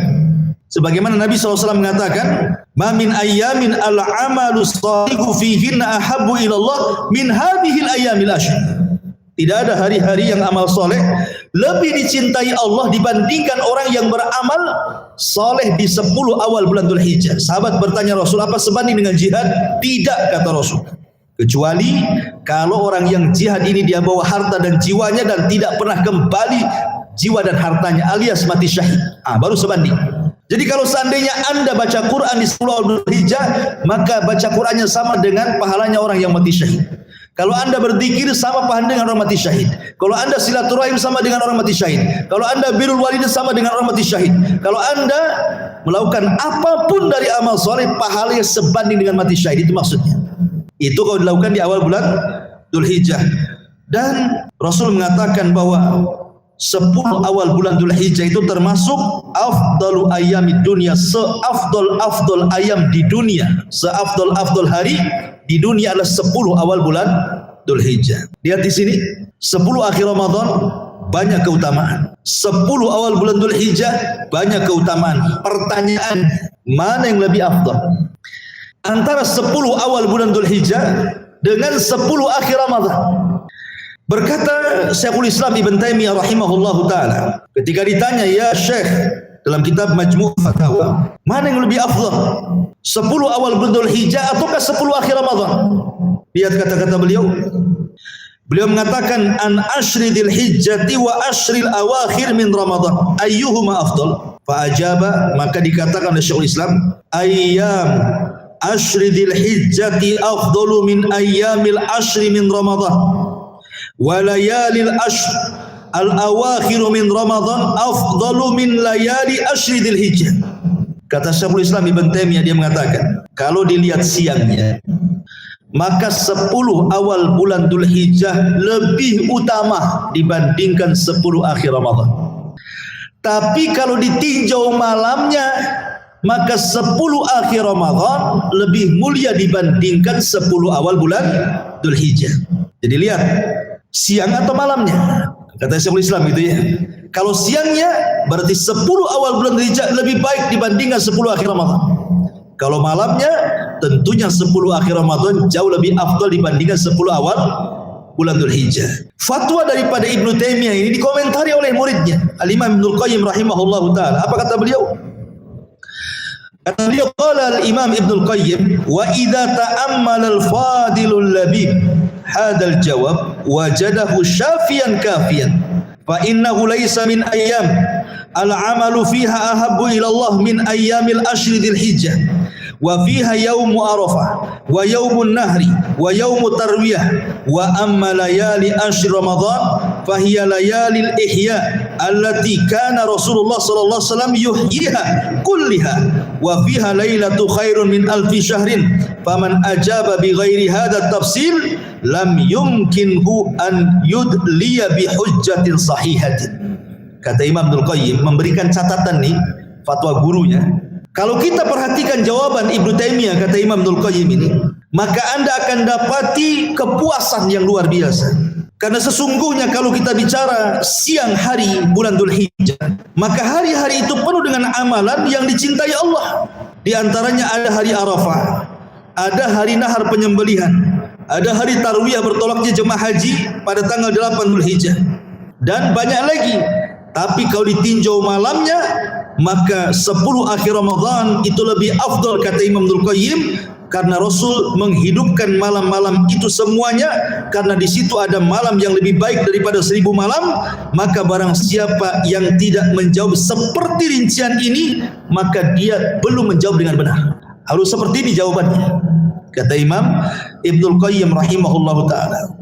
Sebagaimana Nabi SAW mengatakan, "Ma min ayyamin al-amalu shalihu fihinna ahabbu ila Allah min hadhil ayyamil ashr." Tidak ada hari-hari yang amal soleh lebih dicintai Allah dibandingkan orang yang beramal soleh di 10 awal bulan Dzulhijjah. Sahabat bertanya Rasul, apa sebanding dengan jihad? Tidak, kata Rasul. Kecuali kalau orang yang jihad ini dia bawa harta dan jiwanya dan tidak pernah kembali jiwa dan hartanya alias mati syahid. Baru sebanding. Jadi kalau seandainya Anda baca Quran di 10 awal Dzulhijjah, maka baca Qurannya sama dengan pahalanya orang yang mati syahid. Kalau Anda berzikir sama pahala dengan orang mati syahid. Kalau Anda silaturahim sama dengan orang mati syahid. Kalau Anda birrul walidain sama dengan orang mati syahid. Kalau Anda melakukan apapun dari amal soleh, pahalanya sebanding dengan mati syahid. Itu maksudnya. Itu kalau dilakukan di awal bulan Dzulhijjah. Dan Rasul mengatakan bahwa 10 awal bulan Dzulhijjah itu termasuk afdalu ayyamid dunya, seafdal ayam di dunia, seafdal hari di dunia adalah 10 awal bulan Dzulhijjah. Lihat di sini, 10 akhir Ramadan banyak keutamaan. 10 awal bulan Dzulhijjah banyak keutamaan. Pertanyaan, mana yang lebih afdal? Antara 10 awal bulan Dzulhijjah dengan 10 akhir Ramadan. Berkata Syekhul Islam Ibn Taimiyah rahimahullahu ta'ala, ketika ditanya, ya Syekh, dalam kitab Majmu' Fatawa, mana yang lebih afdal? 10 awal bulan Dzulhijjah ataukah 10 akhir Ramadan? Lihat kata-kata beliau. Beliau mengatakan, an ashri dzulhijjati wa ashril awakhir min Ramadan, ayyuhuma afdal? Fa ajaba, maka dikatakan oleh Syekhul Islam, ayyam ashri dzulhijjati afdalu min ayyamil ashri min Ramadan. Walayalil ashr al-awakhiru min Ramadan afdalu min layali ashri dzulhijjah. Kata Syekhul Islam Ibn Taimiyah, dia mengatakan, kalau dilihat siangnya, maka 10 awal bulan Dzulhijjah lebih utama dibandingkan 10 akhir Ramadan. Tapi kalau ditinjau malamnya, maka 10 akhir Ramadan lebih mulia dibandingkan 10 awal bulan Dzulhijjah. Jadi lihat, siang atau malamnya, kata Syekhul Islam itu ya. Kalau siangnya berarti 10 awal bulan Dzulhijjah lebih baik dibandingkan 10 akhir Ramadan. Kalau malamnya tentunya 10 akhir Ramadan jauh lebih afdal dibandingkan 10 awal bulan Dzulhijjah. Fatwa daripada Ibnu Taimiyah ini dikomentari oleh muridnya Al-Imam Ibnul Qayyim rahimahullahu taala. Apa kata beliau? Kata beliau, qala al-Imam Ibnul Qayyim, wa idza ta'ammala al-fadilul labib hadal jawab wajadahu syafiyan kafiyan fa innahu laysa min ayyam al-amalu fiha ahabbu ila Allah min ayyamil ashri dzulhijjah wa fiha yaumu arafah wa yaumun nahri wa yaumu tarwiyah wa amma layali ashri ramadan fahiya layalil ihya allati kana Rasulullah sallallahu alaihi wasallam yuhyiha kulliha wa fiha lailatu khairun min alfi syahrin faman ajaba bi ghairi hadha tafsil lam yumkinhu an yudliya bi hujjatin sahihatin. Kata Imam Ibnul Qayyim memberikan catatan nih, fatwa gurunya. Kalau kita perhatikan jawaban Ibnu Taimiyah, kata Imam Ibnul Qayyim ini, maka Anda akan dapati kepuasan yang luar biasa. Karena sesungguhnya kalau kita bicara siang hari bulan Dzulhijjah, maka hari-hari itu penuh dengan amalan yang dicintai Allah. Di antaranya ada hari Arafah, ada hari nahar penyembelihan, ada hari tarwiyah bertolaknya jemaah haji pada tanggal 8 Dzulhijjah, dan banyak lagi. Tapi kalau ditinjau malamnya, maka 10 akhir Ramadan itu lebih afdal, kata Imam Ibnul Qayyim, karena Rasul menghidupkan malam-malam itu semuanya, karena di situ ada malam yang lebih baik daripada 1000 malam. Maka barang siapa yang tidak menjawab seperti rincian ini, maka dia belum menjawab dengan benar. Harus seperti ini jawabannya, kata Imam Ibnul Qayyim rahimahullahu ta'ala.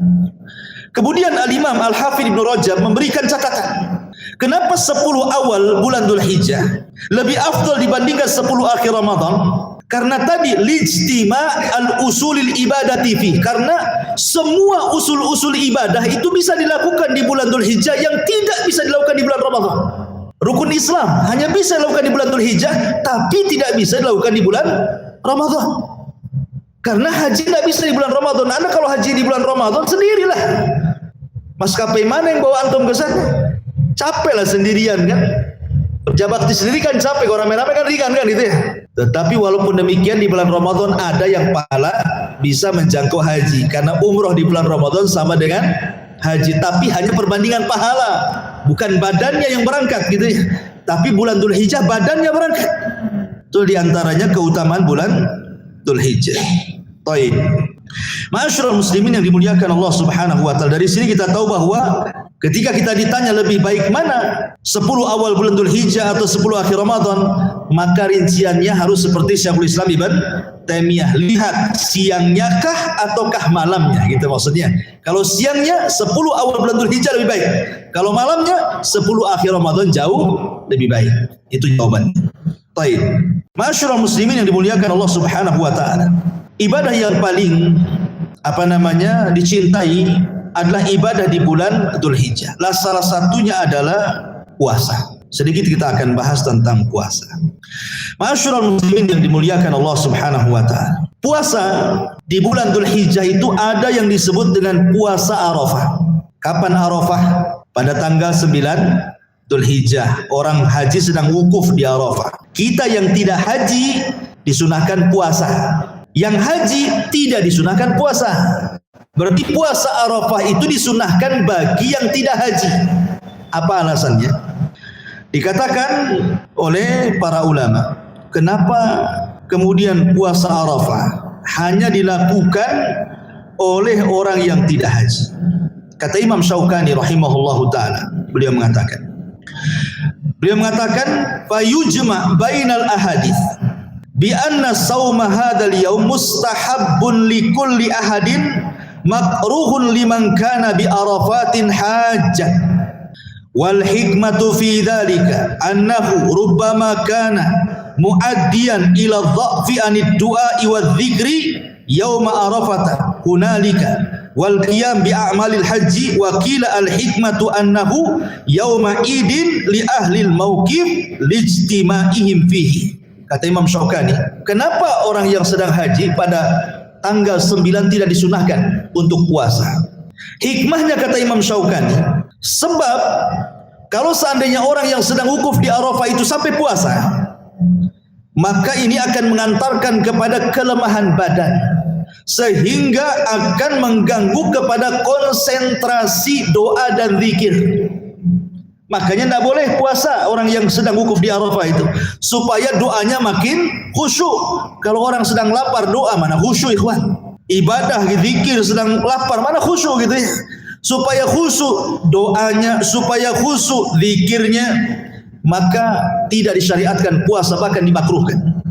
Kemudian Al-Imam Al-Hafidh Ibnu Rajab memberikan catatan, kenapa 10 awal bulan Dzulhijjah lebih afdal dibandingkan 10 akhir Ramadan? Karena tadi lijtima al-usulil ibadati fi, karena semua usul-usul ibadah itu bisa dilakukan di bulan Dzulhijjah yang tidak bisa dilakukan di bulan Ramadan. Rukun Islam hanya bisa dilakukan di bulan Dzulhijjah, tapi tidak bisa dilakukan di bulan Ramadan. Karena haji tidak bisa di bulan Ramadan. Anda kalau haji di bulan Ramadan sendirilah. Maskapai mana yang bawa antum ke sana? Capek lah sendirian kan. Kerja bakti sendiri kan capek, kalau rame-rame kan ringan kan gitu ya. Tetapi walaupun demikian di bulan Ramadan ada yang pahala bisa menjangkau haji. Karena umroh di bulan Ramadan sama dengan haji, tapi hanya perbandingan pahala, bukan badannya yang berangkat gitu ya. Tapi bulan Dzulhijjah badannya berangkat. Itu diantaranya keutamaan bulan Dzulhijjah. Baik. Ma'asyiral muslimin yang dimuliakan Allah Subhanahu wa taala. Dari sini kita tahu bahwa ketika kita ditanya lebih baik mana 10 awal bulan Dzulhijjah atau 10 akhir Ramadan, maka rinciannya harus seperti Syekhul Islam Ibn Taimiyah. Lihat siangnya kah ataukah malamnya, gitu maksudnya. Kalau siangnya 10 awal bulan Dzulhijjah lebih baik. Kalau malamnya 10 akhir Ramadan jauh lebih baik. Itu jawabannya. Baik. Ma'asyiral muslimin yang dimuliakan Allah Subhanahu wa taala. Ibadah yang paling dicintai adalah ibadah di bulan Dzulhijjah. Salah satunya adalah puasa. Sedikit kita akan bahas tentang puasa. Ma'asyiral muslimin yang dimuliakan Allah Subhanahu wa taala. Puasa di bulan Dzulhijjah itu ada yang disebut dengan puasa Arafah. Kapan Arafah? Pada tanggal 9 Dzulhijjah. Orang haji sedang wukuf di Arafah. Kita yang tidak haji disunahkan puasa. Yang haji tidak disunahkan puasa. Berarti puasa Arafah itu disunahkan bagi yang tidak haji. Apa alasannya? Dikatakan oleh para ulama, kenapa kemudian puasa Arafah hanya dilakukan oleh orang yang tidak haji? Kata Imam Syaukani rahimahullahu taala, beliau mengatakan fayujma bainal ahadits bi anna sauma hadzal yaum mustahabbun likulli ahadin makruhun liman kana bi arafatin hajjah wal hikmatu fi dzalika annahu rubbama kana muaddiyan ila dha'fi anid du'a wa dzikri yauma arafata hunalika wal qiyam bi a'malil haji wa qila al hikmatu annahu yauma idin li ahli al mauqif lijtima'ihim fihi. Kata Imam Syaukani, kenapa orang yang sedang haji pada tanggal 9 tidak disunahkan untuk puasa? Hikmahnya kata Imam Syaukani, sebab kalau seandainya orang yang sedang wukuf di Arafah itu sampai puasa, maka ini akan mengantarkan kepada kelemahan badan, sehingga akan mengganggu kepada konsentrasi doa dan zikir. Makanya tidak boleh puasa orang yang sedang wukuf di Arafah itu, supaya doanya makin khusyuk. Kalau orang sedang lapar doa mana khusyuk ikhwan? Ibadah zikir sedang lapar mana khusyuk gitu ya? Supaya khusyuk doanya, supaya khusyuk zikirnya, maka tidak disyariatkan puasa, bahkan dimakruhkan.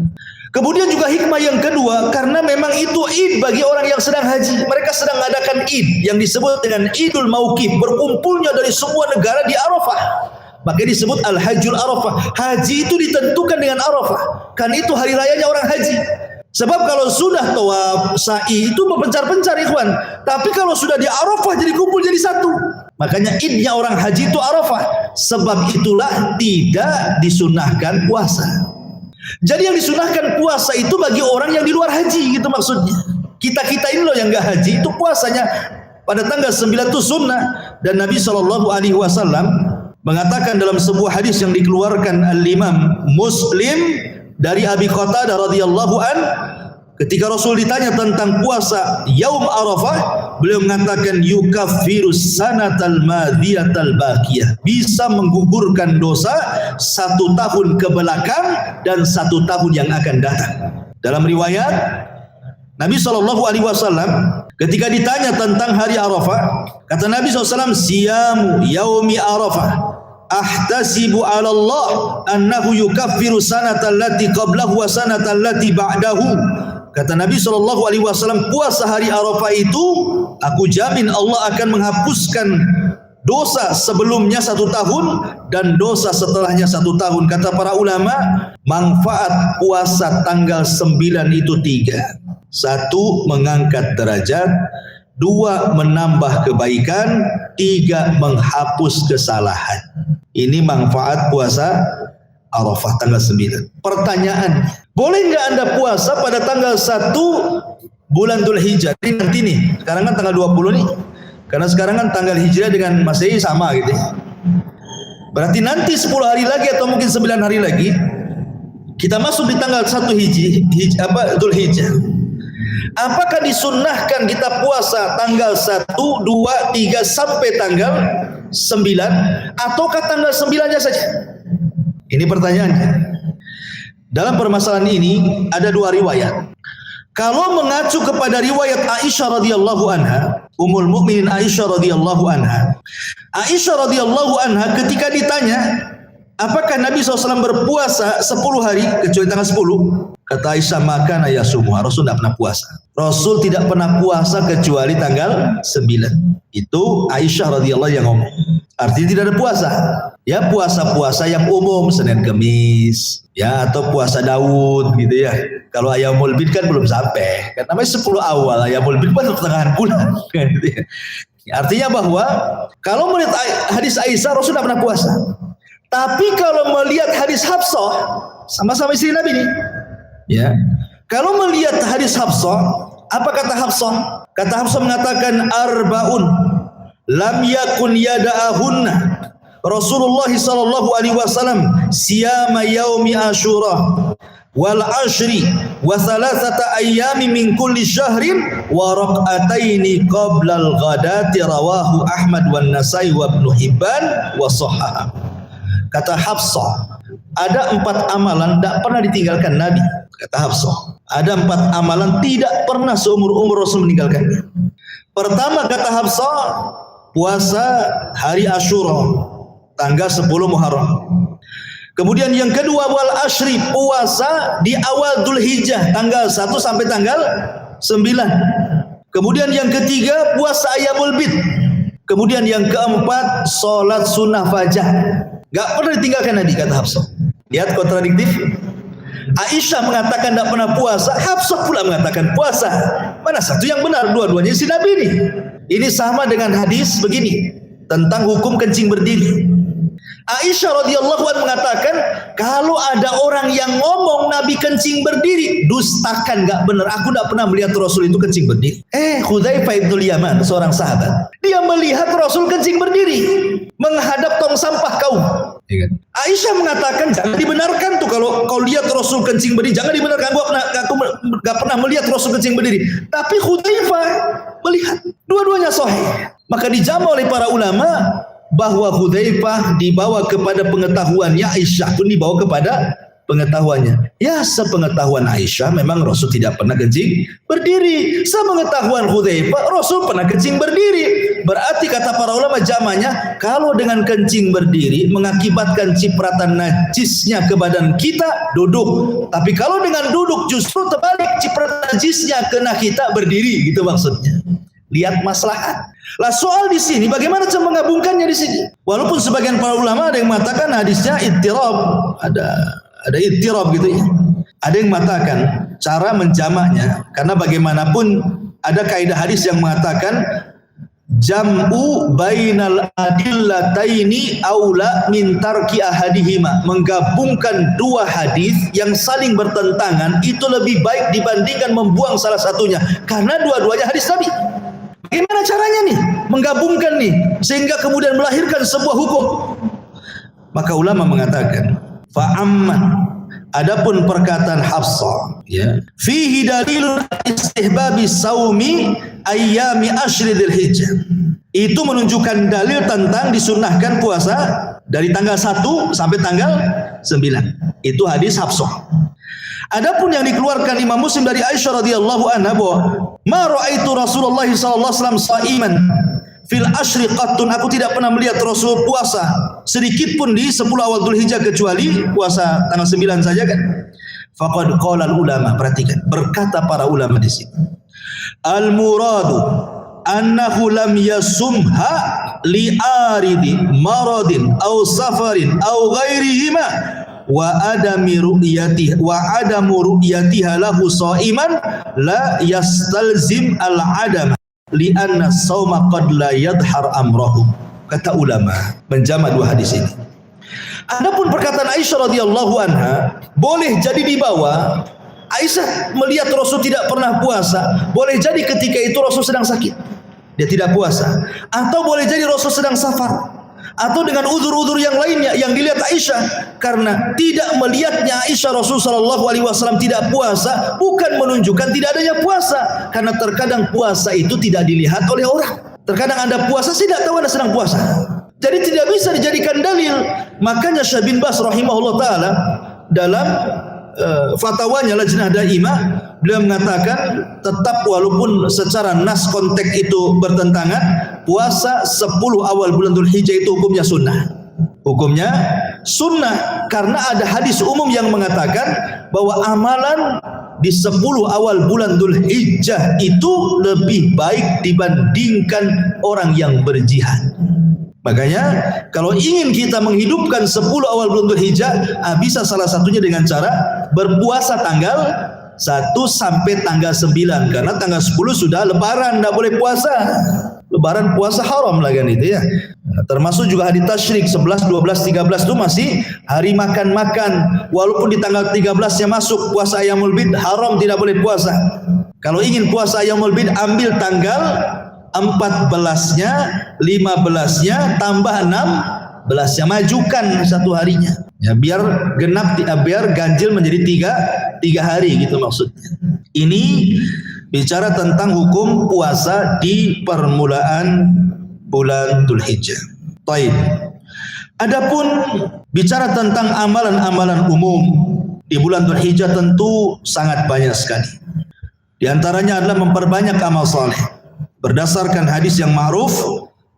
Kemudian juga hikmah yang kedua, karena memang itu id bagi orang yang sedang haji. Mereka sedang mengadakan id yang disebut dengan Idul Mauqif, berkumpulnya dari semua negara di Arafah. Maka disebut Al-Hajjul Arafah. Haji itu ditentukan dengan Arafah, kan itu hari rayanya orang haji. Sebab kalau sudah tawaf, sa'i itu mempencar-pencar ikhwan. Tapi kalau sudah di Arafah jadi kumpul jadi satu. Makanya idnya orang haji itu Arafah. Sebab itulah tidak disunahkan puasa. Jadi yang disunahkan puasa itu bagi orang yang di luar haji, gitu maksudnya. Kita-kita ini loh yang enggak haji itu puasanya pada tanggal 9 itu sunnah. Dan Nabi SAW mengatakan dalam sebuah hadis yang dikeluarkan Al-Imam Muslim dari Abi Qatadah radhiyallahu an, ketika Rasul ditanya tentang puasa Yaum Arafah, beliau mengatakan yukaffirus sanatal madhiyatal baqiyah, bisa menggugurkan dosa 1 tahun ke belakang dan 1 tahun yang akan datang. Dalam riwayat Nabi SAW ketika ditanya tentang hari Arafah, kata Nabi SAW, siyamu yaumi Arafah ahtasibu ala Allah annahu yukaffiru sanatal lati qablahu wa sanatal lati ba'dahu. Kata Nabi SAW, puasa hari Arafah itu aku jamin Allah akan menghapuskan dosa sebelumnya 1 tahun dan dosa setelahnya 1 tahun. Kata para ulama, manfaat puasa tanggal 9 itu 3. 1, mengangkat derajat. 2, menambah kebaikan. 3, menghapus kesalahan. Ini manfaat puasa Arafah tanggal 9. Pertanyaan, boleh nggak Anda puasa pada tanggal 1 bulan Dzulhijjah? Ini nanti nih, sekarang kan tanggal 20 nih. Karena sekarang kan tanggal Hijriah dengan Masehi sama gitu. Berarti nanti 10 hari lagi atau mungkin 9 hari lagi kita masuk di tanggal 1 Dzulhijjah. Apakah disunnahkan kita puasa tanggal 1, 2, 3 sampai tanggal 9 ataukah tanggal 9-nya saja? Ini pertanyaannya. Dalam permasalahan ini ada dua riwayat. Kalau mengacu kepada riwayat Aisyah radhiyallahu anha, Ummul Mukminin Aisyah radhiyallahu anha. Aisyah radhiyallahu anha ketika ditanya, apakah Nabi SAW berpuasa 10 hari kecuali tanggal 10? Kata Aisyah, maka yasumuha. Rasul tidak pernah puasa. Rasul tidak pernah puasa kecuali tanggal 9. Itu Aisyah radhiyallahu yang ngomong. Artinya tidak ada puasa. Ya puasa-puasa yang umum, Senin Kemis, ya atau puasa Daud gitu ya. Kalau Ayyamul Bid kan belum sampai. Kan namanya 10 awal, Ayyamul Bid kan pertengahan bulan. Artinya bahwa kalau melihat hadis Aisyah, Rasul tidak pernah puasa. Tapi kalau melihat hadis Hafsah, sama-sama istri Nabi nih. Ya. Kalau melihat hadis Hafsah, apa kata Hafsah? Kata Hafsah mengatakan arbaun lam yakun yada'ahunna Rasulullah sallallahu alaihi wasallam siyama yaumi Asyura wal ashri wa thalathata ayyami min kulli syahrin wa raq'ataini qabla al-ghadati rawahu Ahmad wan Nasai wa Ibnu Hibban wa sahhaha. Kata Hafsah, ada 4 amalan tidak pernah ditinggalkan Nabi. Kata Hafsah, ada 4 amalan tidak pernah seumur-umur Rasul meninggalkannya. Pertama kata Hafsah, puasa hari Asyura tanggal 10 Muharram. Kemudian yang kedua wal ashri, puasa di awal Dzulhijjah tanggal 1 sampai tanggal 9. Kemudian yang ketiga puasa Ayyamul Bid. Kemudian yang keempat salat sunnah fajar. Gak pernah ditinggalkan Nabi, kata Hafsah. Lihat kontradiktif. Aisyah mengatakan tidak pernah puasa, Hafsah pula mengatakan puasa. Mana satu yang benar? Dua-duanya si Nabi ini. Ini sama dengan hadis begini tentang hukum kencing berdiri. Aisyah radhiyallahu anha mengatakan, kalau ada orang yang ngomong Nabi kencing berdiri, dustakan, nggak benar. Aku tidak pernah melihat Rasul itu kencing berdiri. Hudzaifah bin Yaman, seorang sahabat, dia melihat Rasul kencing berdiri menghadap tong sampah kaum. Aisyah mengatakan, jangan dibenarkan tuh kalau kau lihat Rasul kencing berdiri, jangan dibenarkan. Aku nggak pernah melihat Rasul kencing berdiri. Tapi Hudzaifah melihat, dua-duanya sahih. Maka dijamu oleh para ulama bahwa Hudzaifah dibawa kepada pengetahuannya, Aisyah pun dibawa kepada pengetahuannya. Ya, sepengetahuan Aisyah memang Rasul tidak pernah kencing berdiri. Sepengetahuan Hudzaifah Rasul pernah kencing berdiri. Berarti kata para ulama jamanya, kalau dengan kencing berdiri mengakibatkan cipratan najisnya ke badan kita, duduk. Tapi kalau dengan duduk justru terbalik, cipratan najisnya kena kita berdiri, gitu maksudnya. Lihat maslahat. Lah soal di sini bagaimana cara menggabungkannya di sini? Walaupun sebagian para ulama ada yang mengatakan hadisnya ittirab, ada ittirab gitu ya. Ada yang mengatakan cara menjamaknya, karena bagaimanapun ada kaidah hadis yang mengatakan jam'u bainal adillataini aula min tarki ahadihima. Menggabungkan dua hadis yang saling bertentangan itu lebih baik dibandingkan membuang salah satunya, karena dua-duanya hadis Nabi. Bagaimana caranya nih menggabungkan nih sehingga kemudian melahirkan sebuah hukum? Maka ulama mengatakan fa'amman, adapun perkataan Hafsah ya, fihi dalilun istihbabi saumi ayyami asyri dzulhijjah, itu menunjukkan dalil tentang disunnahkan puasa dari tanggal 1 sampai tanggal 9. Itu hadis Hafsah. Adapun yang dikeluarkan Imam Muslim dari Aisyah radhiyallahu anha bahwa ma raaitu Rasulullah sallallahu alaihi wasallam shaiman fil ashri qattun, aku tidak pernah melihat Rasul puasa sedikit pun di 10 awal Dzulhijjah kecuali puasa tanggal 9 saja kan. Faqad qala al ulama, perhatikan berkata para ulama di sini, al muradu annahu lam yasumha li aridi maradin aw safarin aw ghairihima wa adamu ru'yatiha lahu shaiman la yastalzim al adam li anna shauma qad la yadhhar amrahu. Kata ulama menjamak dua hadis ini, Adapun perkataan Aisyah radhiyallahu anha boleh jadi dibawa, Aisyah melihat Rasul tidak pernah puasa, boleh jadi ketika itu Rasul sedang sakit, dia tidak puasa, atau boleh jadi Rasul sedang safar, atau dengan uzur-uzur yang lainnya yang dilihat Aisyah. Karena tidak melihatnya Aisyah Rasul sallallahu alaihi wasallam tidak puasa bukan menunjukkan tidak adanya puasa, karena terkadang puasa itu tidak dilihat oleh orang. Terkadang Anda puasa tidak tahu Anda sedang puasa. Jadi tidak bisa dijadikan dalil. Makanya Syekh bin Baz rahimahullah taala dalam fatwanya Lajnah Daimah, beliau mengatakan tetap walaupun secara nas konteks itu bertentangan, puasa 10 awal bulan Dzulhijjah itu hukumnya sunnah. Hukumnya sunnah karena ada hadis umum yang mengatakan bahwa amalan di 10 awal bulan Dzulhijjah itu lebih baik dibandingkan orang yang berjihad. Makanya kalau ingin kita menghidupkan 10 awal bulan Dzulhijjah, bisa salah satunya dengan cara berpuasa tanggal 1 sampai tanggal 9, karena tanggal 10 sudah lebaran, tidak boleh puasa. Lebaran puasa haram lah kan itu ya. Termasuk juga hari tasyrik 11, 12, 13 itu masih hari makan-makan. Walaupun di tanggal 13-nya masuk puasa Ayyamul Bid, haram, tidak boleh puasa. Kalau ingin puasa Ayyamul Bid, ambil tanggal 14-nya, 15-nya, tambah 16-nya, majukan satu harinya. Ya, biar genap, biar ganjil menjadi tiga hari gitu maksudnya. Ini bicara tentang hukum puasa di permulaan bulan Dzulhijjah. Baik. Adapun bicara tentang amalan-amalan umum di bulan Dzulhijjah tentu sangat banyak sekali. Di antaranya adalah memperbanyak amal saleh. Berdasarkan hadis yang ma'ruf,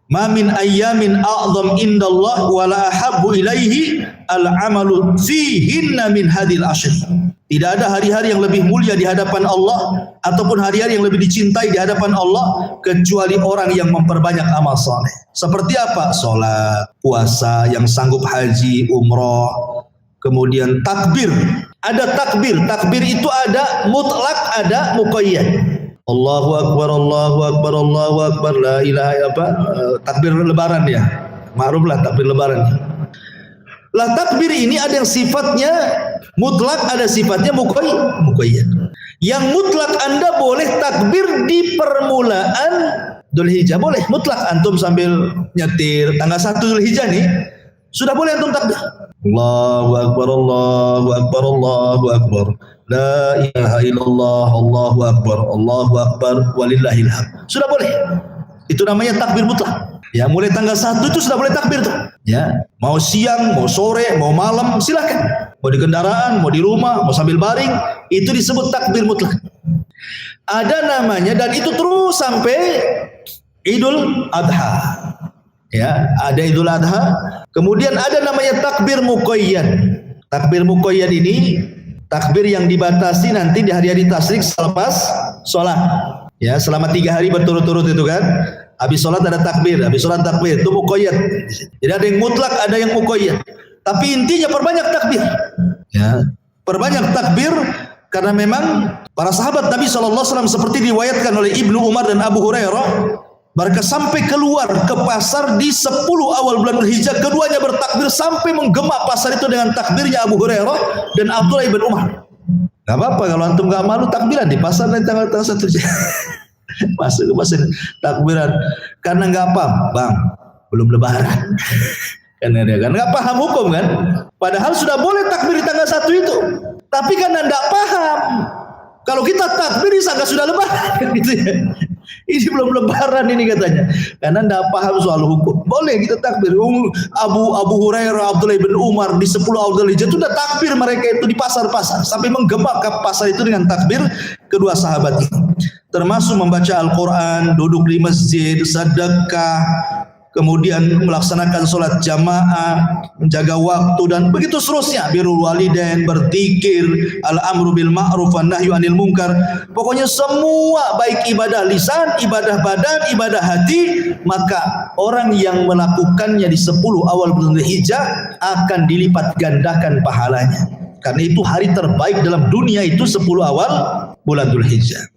ma min ayyamin a'zam indallah wa la ahabbu ilaihi al-amalu fihinna min hadhil ashr. Tidak ada hari-hari yang lebih mulia di hadapan Allah ataupun hari-hari yang lebih dicintai di hadapan Allah kecuali orang yang memperbanyak amal saleh. Seperti apa? Salat, puasa, yang sanggup haji, umrah, kemudian takbir. Ada takbir. Takbir itu ada mutlak, ada muqayyad. Allahu Akbar, Allahu Akbar, Allahu Akbar, la ilaha illallah. Takbir lebaran ya, ma'ruf lah takbir lebaran. Lah takbir ini ada yang sifatnya mutlak, ada sifatnya muqayyad. Yang mutlak Anda boleh takbir di permulaan Dzulhijjah, boleh mutlak. Antum sambil nyetir tanggal 1 Dzulhijjah nih, sudah boleh antum takbir. Allahu Akbar, Allahu Akbar, Allahu Akbar. La ilaha illallah, Allahu Akbar, Allahu Akbar, walillahil hamd. Sudah boleh. Itu namanya takbir mutlak. Ya, mulai tanggal 1 itu sudah boleh takbir tuh. Ya, mau siang, mau sore, mau malam, silakan. Mau di kendaraan, mau di rumah, mau sambil baring, itu disebut takbir mutlak. Ada namanya, dan itu terus sampai Idul Adha. Ya, ada Idul Adha. Kemudian ada namanya takbir muqayyad. Takbir muqayyad ini takbir yang dibatasi nanti di hari-hari tasyrik selepas sholat. Ya, selama 3 hari berturut-turut itu kan. Habis sholat ada takbir, habis sholat takbir, itu muqayyad. Jadi ada yang mutlak, ada yang muqayyad. Tapi intinya perbanyak takbir. Ya, perbanyak takbir karena memang para sahabat Nabi SAW seperti diriwayatkan oleh Ibnu Umar dan Abu Hurairah, mereka sampai keluar ke pasar di 10 awal bulan Dzulhijjah, keduanya bertakbir sampai menggema pasar itu dengan takbirnya Abu Hurairah dan Abdullah bin Umar. Gak apa-apa kalau antum gak malu takbiran di pasar dari tanggal 1 masuk ke pasar takbiran, karena gak paham, bang belum lebaran. Karena dia kan gak paham hukum kan, padahal sudah boleh takbir di tanggal 1 itu, tapi karena gak paham. Kalau kita takbir disangka sudah lebaran gitu ya. Ini belum lebaran ini katanya, karena tidak paham soal hukum. Boleh kita takbir. Abu Hurairah, Abdullah bin Umar di 10 awal Dzulhijjah itu sudah takbir mereka itu di pasar-pasar sampai menggema ke pasar itu dengan takbir kedua sahabat ini. Termasuk membaca Al-Quran, duduk di masjid, sedekah, kemudian melaksanakan sholat jamaah, menjaga waktu dan begitu seterusnya. Birrul walidain, berzikir, al-amru bil ma'ruf wan nahyu anil munkar. Pokoknya semua baik ibadah lisan, ibadah badan, ibadah hati, maka orang yang melakukannya di 10 awal bulan Dzulhijjah akan dilipat gandakan pahalanya. Karena itu hari terbaik dalam dunia itu 10 awal bulan Dzulhijjah.